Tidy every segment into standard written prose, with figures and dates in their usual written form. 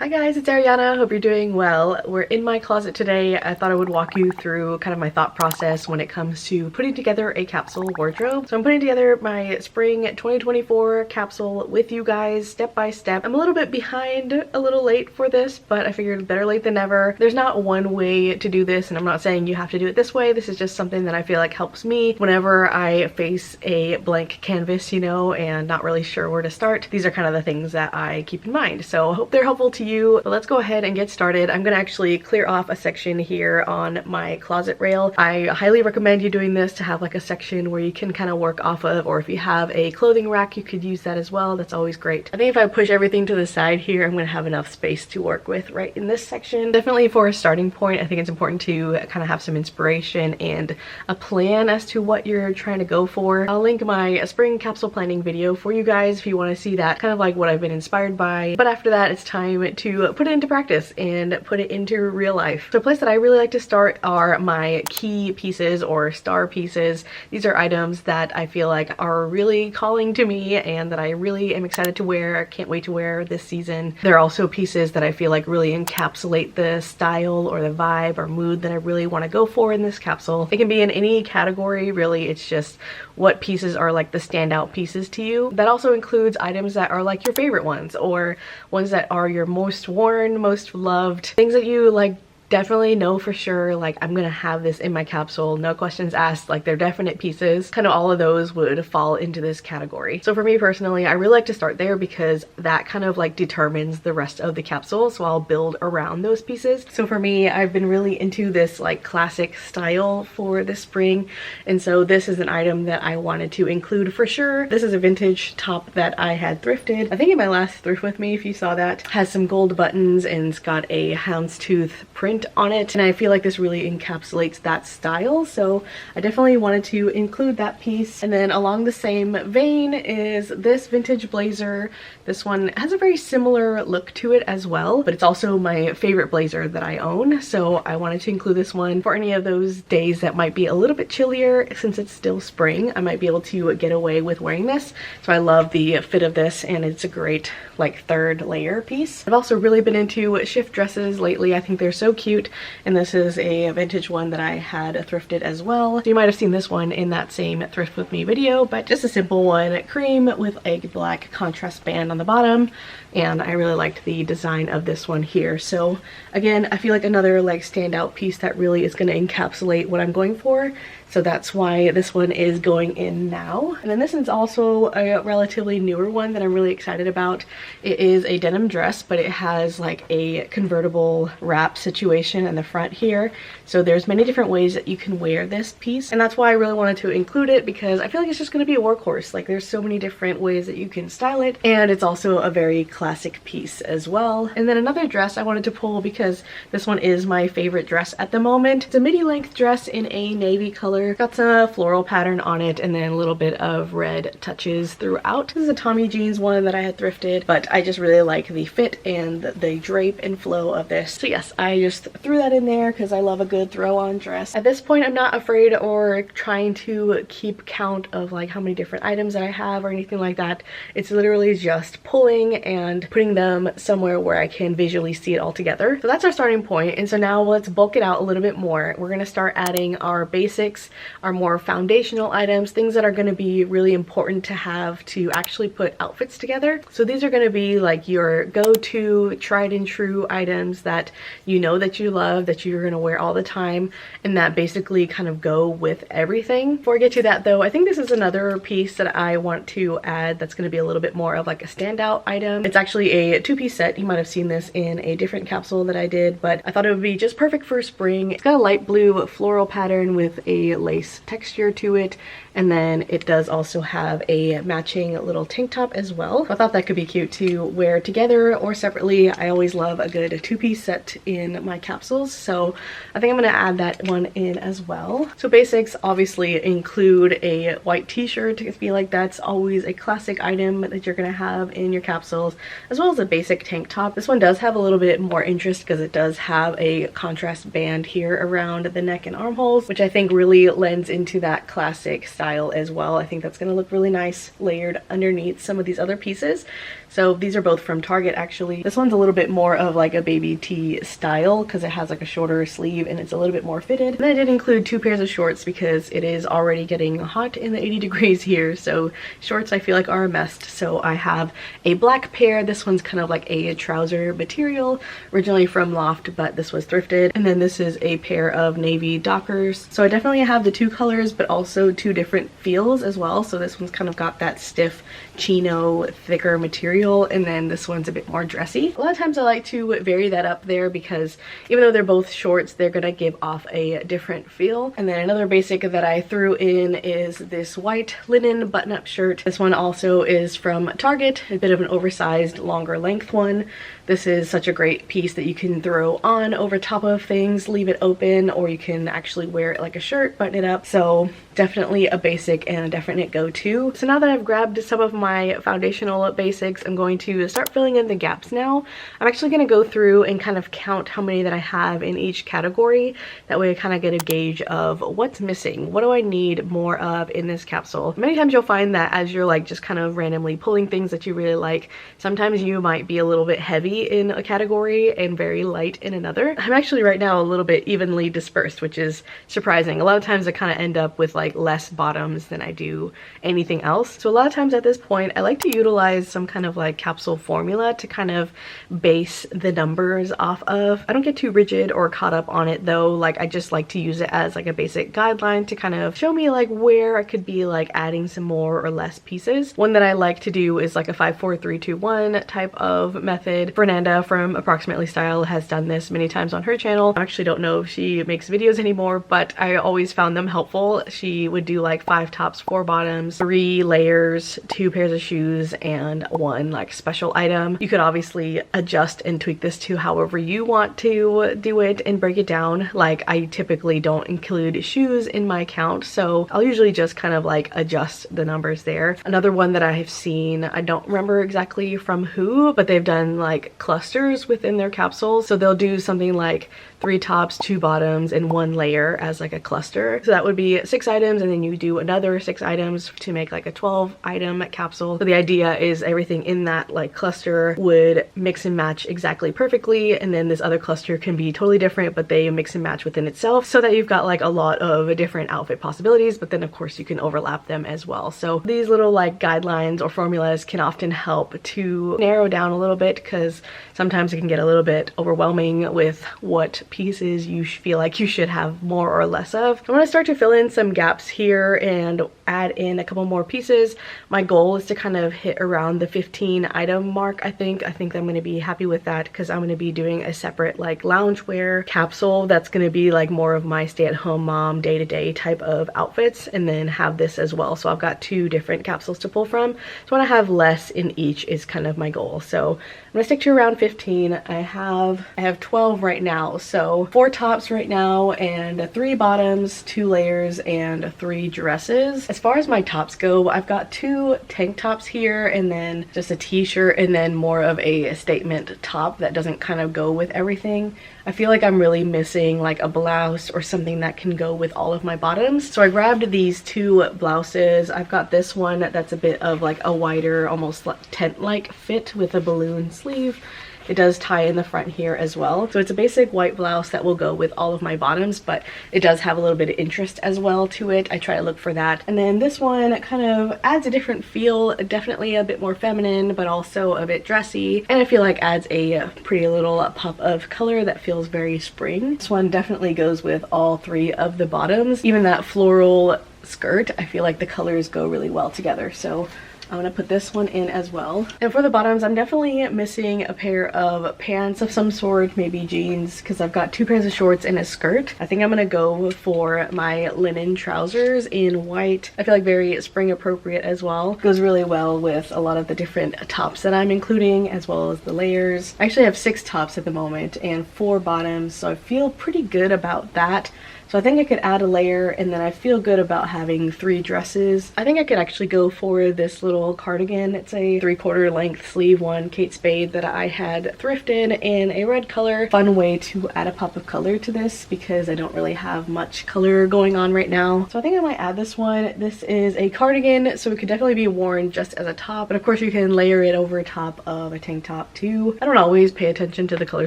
Hi guys, it's Ariana. Hope you're doing well. We're in my closet today. I thought I would walk you through kind of my thought process when it comes to putting together a capsule wardrobe. So I'm putting together my spring 2024 capsule with you guys step by step. I'm a little bit behind, a little late for this, but I figured better late than never. There's not one way to do this, and I'm not saying you have to do it this way. This is just something that I feel like helps me whenever I face a blank canvas, you know, and not really sure where to start. These are kind of the things that I keep in mind. So I hope they're helpful to you. But let's go ahead and get started. I'm gonna actually clear off a section here on my closet rail. I highly recommend you doing this to have like a section where you can kind of work off of, or if you have a clothing rack, you could use that as well. That's always great. I think if I push everything to the side here, I'm gonna have enough space to work with right in this section. Definitely for a starting point, I think it's important to kind of have some inspiration and a plan as to what you're trying to go for. I'll link my spring capsule planning video for you guys if you want to see that, kind of like what I've been inspired by. But after that, it's time to put it into practice and put it into real life. So a place that I really like to start are my key pieces or star pieces. These are items that I feel like are really calling to me and that I really am excited to wear. I can't wait to wear this season. They're also pieces that I feel like really encapsulate the style or the vibe or mood that I really want to go for in this capsule. It can be in any category, really. It's just what pieces are like the standout pieces to you. That also includes items that are like your favorite ones, or ones that are your most worn, most loved, things that you like definitely know for sure, like I'm gonna have this in my capsule, no questions asked, like they're definite pieces. Kind of all of those would fall into this category. So for me personally, I really like to start there because that kind of like determines the rest of the capsule, so I'll build around those pieces. So for me, I've been really into this like classic style for the spring, and so this is an item that I wanted to include for sure. This is a vintage top that I had thrifted. I think in my last thrift with me, if you saw that, has some gold buttons and it's got a houndstooth print on it, and I feel like this really encapsulates that style, so I definitely wanted to include that piece. And then along the same vein is this vintage blazer. This one has a very similar look to it as well, but it's also my favorite blazer that I own, so I wanted to include this one for any of those days that might be a little bit chillier. Since it's still spring, I might be able to get away with wearing this, so I love the fit of this, and it's a great like third layer piece. I've also really been into shift dresses lately. I think they're so cute, and this is a vintage one that I had thrifted as well. So you might have seen this one in that same thrift with me video, but just a simple one, cream with a black contrast band on the bottom, and I really liked the design of this one here. So again, I feel like another like standout piece that really is going to encapsulate what I'm going for, so that's why this one is going in now. And then this is also a relatively newer one that I'm really excited about. It is a denim dress, but it has like a convertible wrap situation in the front here. So there's many different ways that you can wear this piece, and that's why I really wanted to include it, because I feel like it's just going to be a workhorse. Like there's so many different ways that you can style it, and it's also a very classic piece as well. And then another dress I wanted to pull because this one is my favorite dress at the moment. It's a midi length dress in a navy color. Got some floral pattern on it and then a little bit of red touches throughout. This is a Tommy Jeans one that I had thrifted, but I just really like the fit and the drape and flow of this. So yes, I just threw that in there because I love a good throw-on dress. At this point, I'm not afraid or trying to keep count of like how many different items that I have or anything like that. It's literally just pulling and putting them somewhere where I can visually see it all together. So that's our starting point, and so now let's bulk it out a little bit more. We're gonna start adding our basics, are more foundational items, things that are going to be really important to have to actually put outfits together. So these are going to be like your go-to tried and true items that you know that you love, that you're going to wear all the time, and that basically kind of go with everything. Before I get to that though, I think this is another piece that I want to add that's going to be a little bit more of like a standout item. It's actually a two-piece set. You might have seen this in a different capsule that I did, but I thought it would be just perfect for spring. It's got a light blue floral pattern with a lace texture to it, and then it does also have a matching little tank top as well. I thought that could be cute to wear together or separately. I always love a good two-piece set in my capsules, so I think I'm gonna add that one in as well. So basics obviously include a white t-shirt. I feel like that's always a classic item that you're gonna have in your capsules, as well as a basic tank top. This one does have a little bit more interest because it does have a contrast band here around the neck and armholes, which I think really lends into that classic style as well. I think that's gonna look really nice layered underneath some of these other pieces. So these are both from Target actually. This one's a little bit more of like a baby tee style because it has like a shorter sleeve and it's a little bit more fitted. And I did include 2 pairs of shorts because it is already getting hot in the 80 degrees here, so shorts I feel like are a must. So I have a black pair. This one's kind of like a trouser material, originally from Loft, but this was thrifted. And then this is a pair of navy Dockers. So I definitely have the 2 colors, but also 2 different feels as well. So this one's kind of got that stiff chino, thicker material, and then this one's a bit more dressy. A lot of times I like to vary that up there because even though they're both shorts, they're gonna give off a different feel. And then another basic that I threw in is this white linen button-up shirt. This one also is from Target, a bit of an oversized, longer length one. This is such a great piece that you can throw on over top of things, leave it open, or you can actually wear it like a shirt, button it up. So definitely a basic and a definite go-to. So now that I've grabbed some of my foundational basics, I'm going to start filling in the gaps now. I'm actually going to go through and kind of count how many that I have in each category. That way I kind of get a gauge of what's missing. What do I need more of in this capsule? Many times you'll find that as you're like just kind of randomly pulling things that you really like, sometimes you might be a little bit heavy in a category and very light in another. I'm actually right now a little bit evenly dispersed, which is surprising. A lot of times I kind of end up with like less bottoms than I do anything else. So a lot of times at this point I like to utilize some kind of like capsule formula to kind of base the numbers off of. I don't get too rigid or caught up on it though. Like I just like to use it as like a basic guideline to kind of show me like where I could be like adding some more or less pieces. One that I like to do is like a 5, 4, 3, 2, 1 type of method. Fernanda from Approximately Style has done this many times on her channel. I actually don't know if she makes videos anymore, but I always found them helpful. She would do like 5 tops, 4 bottoms, 3 layers, 2 pairs of shoes, and 1 like special item. You could obviously adjust and tweak this to however you want to do it and break it down. Like I typically don't include shoes in my count, so I'll usually just kind of like adjust the numbers there. Another one that I have seen, I don't remember exactly from who, but they've done like clusters within their capsules. So they'll do something like 3 tops, 2 bottoms, and 1 layer as like a cluster. So that would be 6 items, and then you do another 6 items to make like a 12 item capsule. So the idea is everything in that like cluster would mix and match exactly perfectly, and then this other cluster can be totally different, but they mix and match within itself so that you've got like a lot of different outfit possibilities, but then of course you can overlap them as well. So these little like guidelines or formulas can often help to narrow down a little bit because sometimes it can get a little bit overwhelming with what pieces you feel like you should have more or less of. I'm going to start to fill in some gaps here and add in a couple more pieces. My goal is to kind of hit around the 15 item mark. I think I'm going to be happy with that because I'm going to be doing a separate like loungewear capsule that's going to be like more of my stay-at-home mom day-to-day type of outfits, and then have this as well. So I've got 2 different capsules to pull from. So I want to have less in each is kind of my goal. So I'm going to stick to around 15. I have 12 right now. So 4 tops right now and 3 bottoms, 2 layers, and 3 dresses. As far as my tops go, I've got 2 tank tops here and then just a t-shirt and then more of a statement top that doesn't kind of go with everything. I feel like I'm really missing like a blouse or something that can go with all of my bottoms. So I grabbed these 2 blouses. I've got this one that's a bit of like a wider, almost like tent-like fit with a balloon sleeve. It does tie in the front here as well. So it's a basic white blouse that will go with all of my bottoms, but it does have a little bit of interest as well to it. I try to look for that. And then this one kind of adds a different feel, definitely a bit more feminine, but also a bit dressy. And I feel like adds a pretty little pop of color that feels very spring. This one definitely goes with all 3 of the bottoms. Even that floral skirt, I feel like the colors go really well together. So I'm gonna put this one in as well. And for the bottoms, I'm definitely missing a pair of pants of some sort, maybe jeans, because I've got 2 pairs of shorts and a skirt. I think I'm gonna go for my linen trousers in white. I feel like very spring appropriate as well. Goes really well with a lot of the different tops that I'm including, as well as the layers. I actually have 6 tops at the moment and 4 bottoms, so I feel pretty good about that. So I think I could add a layer, and then I feel good about having 3 dresses. I think I could actually go for this little cardigan. It's a 3/4 length sleeve one, Kate Spade, that I had thrifted in a red color. Fun way to add a pop of color to this because I don't really have much color going on right now. So I think I might add this one. This is a cardigan, so it could definitely be worn just as a top. But of course you can layer it over top of a tank top too. I don't always pay attention to the color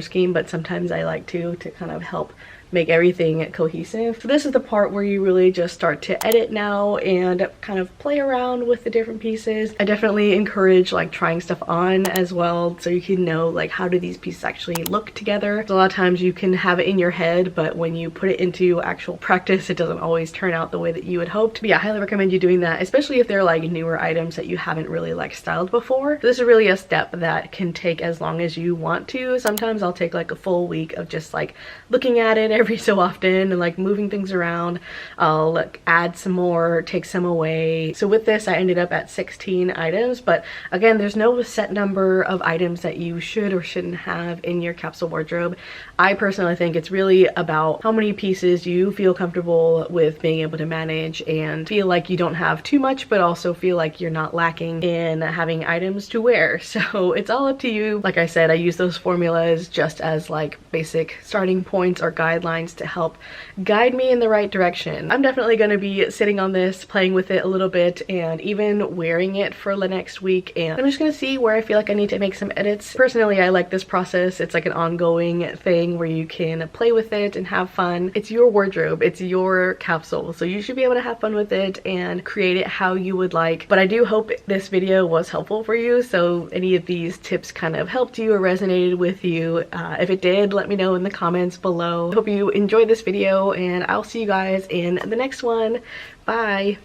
scheme, but sometimes I like to kind of help make everything cohesive. So this is the part where you really just start to edit now and kind of play around with the different pieces. I definitely encourage like trying stuff on as well, so you can know like how do these pieces actually look together. So a lot of times you can have it in your head, but when you put it into actual practice, it doesn't always turn out the way that you had hoped. But yeah, I highly recommend you doing that, especially if they're like newer items that you haven't really like styled before. So this is really a step that can take as long as you want to. Sometimes I'll take like a full week of just like looking at it every so often and like moving things around. I'll like add some more, take some away. So with this I ended up at 16 items, but again, there's no set number of items that you should or shouldn't have in your capsule wardrobe. I personally think it's really about how many pieces you feel comfortable with being able to manage and feel like you don't have too much, but also feel like you're not lacking in having items to wear. So it's all up to you. Like I said, I use those formulas just as like basic starting points or guidelines to help guide me in the right direction. I'm definitely going to be sitting on this, playing with it a little bit, and even wearing it for the next week, and I'm just going to see where I feel like I need to make some edits. Personally, I like this process. It's like an ongoing thing where you can play with it and have fun. It's your wardrobe, it's your capsule, so you should be able to have fun with it and create it how you would like. But I do hope this video was helpful for you, so any of these tips kind of helped you or resonated with you. If it did, let me know in the comments below. I hope you enjoyed this video, and I'll see you guys in the next one. Bye!